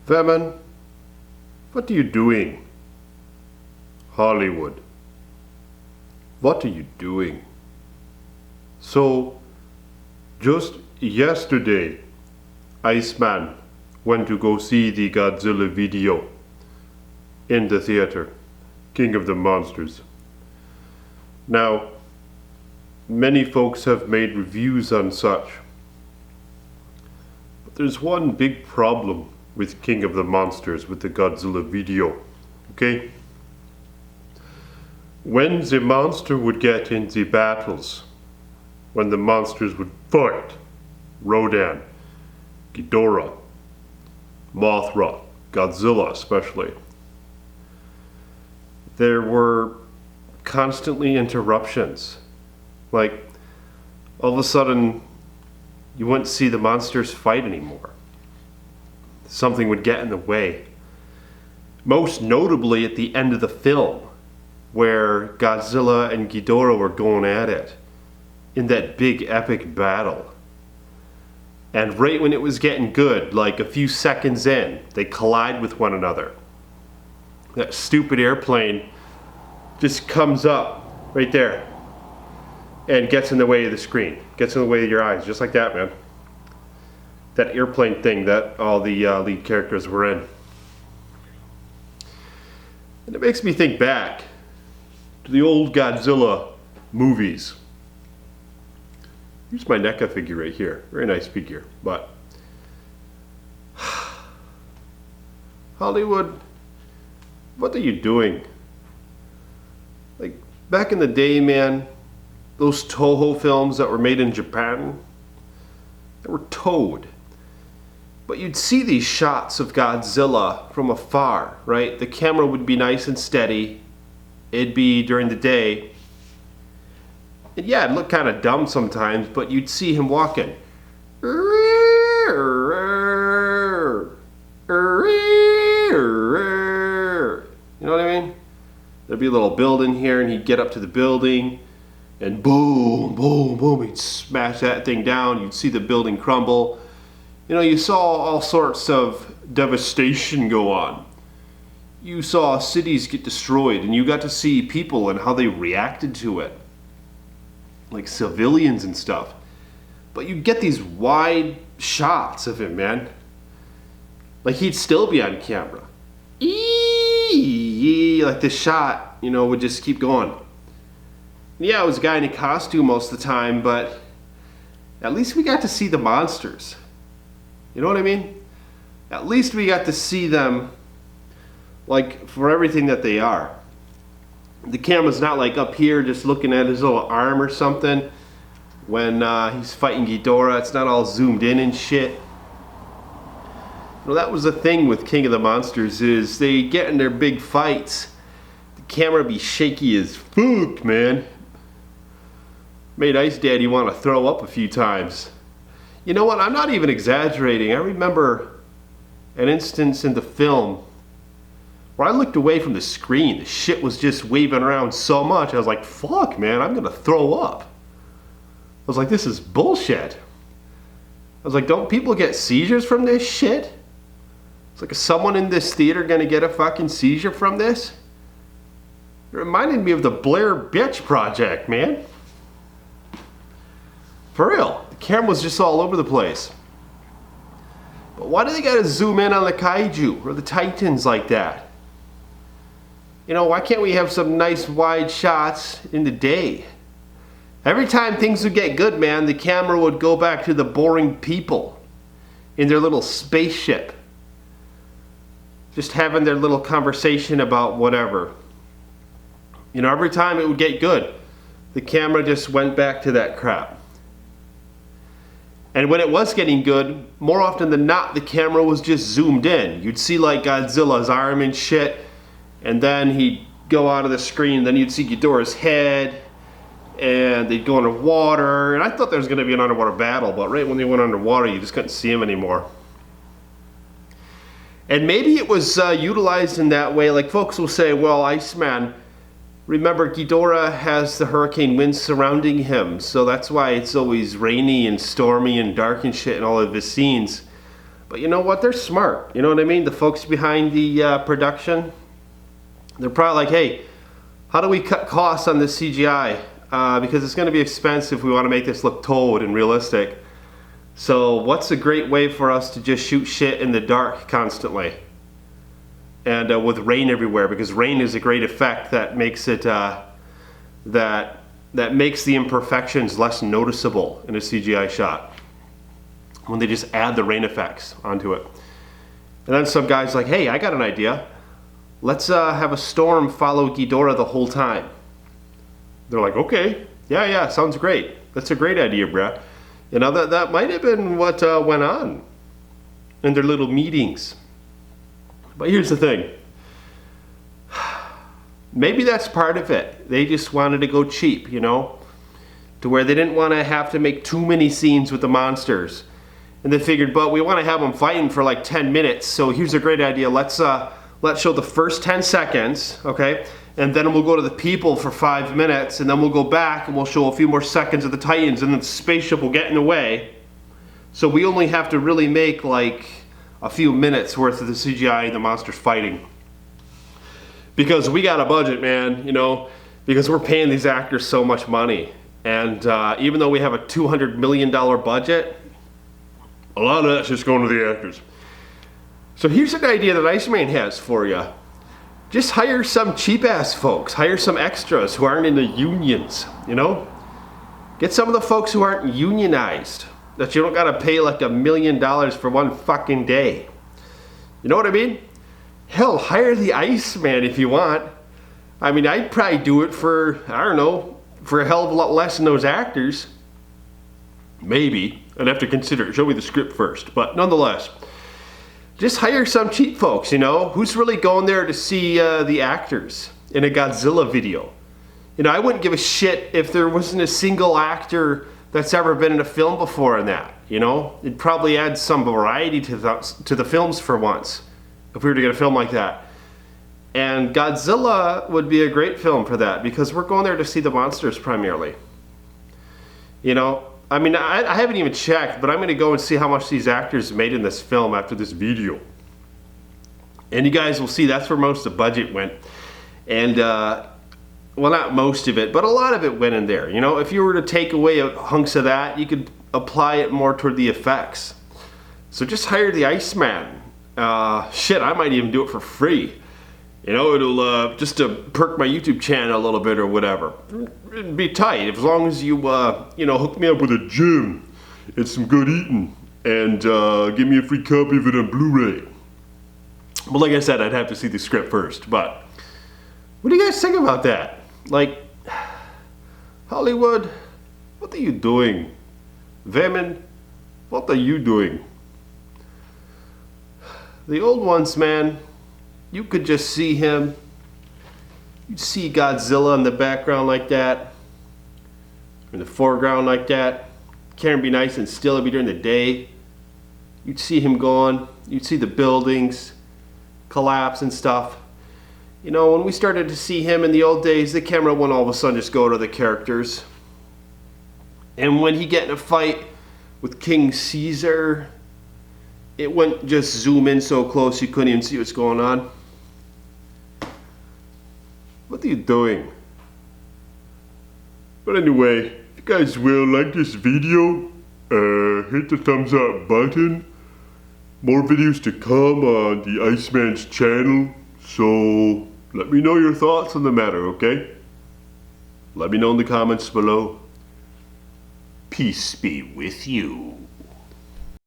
Veman, what are you doing? Hollywood, what are you doing? So, just yesterday, Iceman went to go see the Godzilla video in the theater, King of the Monsters. Now, many folks have made reviews on such, but there's one big problem with King of the Monsters, with the Godzilla video, okay? When the monster would get in the battles, when the monsters would fight, Rodan, Ghidorah, Mothra, Godzilla especially, there were constantly interruptions. Like, all of a sudden, you wouldn't see the monsters fight anymore. Something would get in the way. Most notably at the end of the film, where Godzilla and Ghidorah were going at it in that big epic battle. And right when it was getting good, like a few seconds in, they collide with one another. That stupid airplane just comes up right there and gets in the way of the screen, gets in the way of your eyes, just like that, man. That airplane thing that all the lead characters were in. And it makes me think back to the old Godzilla movies. Here's my NECA figure right here. Very nice figure, but Hollywood, what are you doing? Like, back in the day, man, those Toho films that were made in Japan, they were towed. But you'd see these shots of Godzilla from afar, right? The camera would be nice and steady. It'd be during the day. And yeah, it'd look kind of dumb sometimes, but you'd see him walking. You know what I mean? There'd be a little building here, and he'd get up to the building, and boom, boom, boom, he'd smash that thing down. You'd see the building crumble. You know, you saw all sorts of devastation go on. You saw cities get destroyed, and you got to see people and how they reacted to it. Like civilians and stuff. But you'd get these wide shots of him, man. Like, he'd still be on camera. Like, the shot, you know, would just keep going. Yeah, it was a guy in a costume most of the time, but at least we got to see the monsters. You know what I mean? At least we got to see them, like, for everything that they are. The camera's not like up here just looking at his little arm or something when he's fighting Ghidorah. It's not all zoomed in and shit. Well, that was the thing with King of the Monsters, is they get in their big fights, the camera be shaky as fuck, man. Made Ice Daddy want to throw up a few times. You know what, I'm not even exaggerating. I remember an instance in the film where I looked away from the screen. The shit was just waving around so much, I was like, fuck, man, I'm gonna throw up. I was like, this is bullshit. I was like, don't people get seizures from this shit? It's like, is someone in this theater gonna get a fucking seizure from this? It reminded me of the Blair Bitch Project, man. For real, the camera was just all over the place. But why do they gotta zoom in on the kaiju or the titans like that? You know, why can't we have some nice wide shots in the day? Every time things would get good, man, the camera would go back to the boring people in their little spaceship, just having their little conversation about whatever. You know, every time it would get good, the camera just went back to that crap. And when it was getting good, more often than not, the camera was just zoomed in. You'd see like Godzilla's arm and shit, and then he'd go out of the screen, then you'd see Ghidorah's head, and they'd go underwater. And I thought there was gonna be an underwater battle, but right when they went underwater, you just couldn't see him anymore. And maybe it was utilized in that way. Like, folks will say, well, Iceman, remember Ghidorah has the hurricane winds surrounding him, so that's why it's always rainy and stormy and dark and shit in all of his scenes. But you know what? They're smart. You know what I mean? The folks behind the production, they're probably like, hey, how do we cut costs on this CGI? Because it's going to be expensive if we want to make this look told and realistic. So what's a great way for us to just shoot shit in the dark constantly? And with rain everywhere, because rain is a great effect that makes it, that makes the imperfections less noticeable in a CGI shot. When they just add the rain effects onto it. And then some guy's like, hey, I got an idea. Let's have a storm follow Ghidorah the whole time. They're like, okay, yeah, sounds great. That's a great idea, bruh. You know, that might have been what went on in their little meetings. But here's the thing. Maybe that's part of it. They just wanted to go cheap, you know, to where they didn't want to have to make too many scenes with the monsters. And they figured, but we want to have them fighting for like 10 minutes, so here's a great idea. Let's show the first 10 seconds, okay? And then we'll go to the people for 5 minutes, and then we'll go back and we'll show a few more seconds of the Titans, and then the spaceship will get in the way. So we only have to really make like a few minutes worth of the CGI and the monsters fighting. Because we got a budget, man, you know, because we're paying these actors so much money. And even though we have a $200 million budget, a lot of that's just going to the actors. So here's an idea that Iceman has for you. Just hire some cheap-ass folks. Hire some extras who aren't in the unions, you know? Get some of the folks who aren't unionized, that you don't gotta pay like $1 million for one fucking day. You know what I mean? Hell, hire the Iceman if you want. I mean, I'd probably do it for, I don't know, for a hell of a lot less than those actors. Maybe. I'd have to consider it. Show me the script first. But nonetheless, just hire some cheap folks, you know? Who's really going there to see the actors in a Godzilla video? You know, I wouldn't give a shit if there wasn't a single actor that's ever been in a film before in that, you know? It'd probably add some variety to the films for once, if we were to get a film like that. And Godzilla would be a great film for that, because we're going there to see the monsters primarily. You know? I mean, I haven't even checked, but I'm going to go and see how much these actors made in this film after this video. And you guys will see that's where most of the budget went. And, well, not most of it, but a lot of it went in there. You know, if you were to take away hunks of that, you could apply it more toward the effects. So just hire the Iceman. Shit, I might even do it for free. You know, it'll just to perk my YouTube channel a little bit or whatever. It'd be tight as long as you, you know, hook me up with a gym and some good eating and give me a free copy of it on Blu-ray. But like I said, I'd have to see the script first. But what do you guys think about that? Like, Hollywood, what are you doing? Veman, what are you doing? The old ones, man. You could just see him. You'd see Godzilla in the background like that. In the foreground like that. Camera be nice and still. It'd be during the day. You'd see him going. You'd see the buildings collapse and stuff. You know, when we started to see him in the old days, the camera wouldn't all of a sudden just go to the characters. And when he get in a fight with King Caesar, it wouldn't just zoom in so close you couldn't even see what's going on. What are you doing? But anyway, if you guys will like this video, hit the thumbs up button. More videos to come on the Iceman's channel, so let me know your thoughts on the matter, okay? Let me know in the comments below. Peace be with you.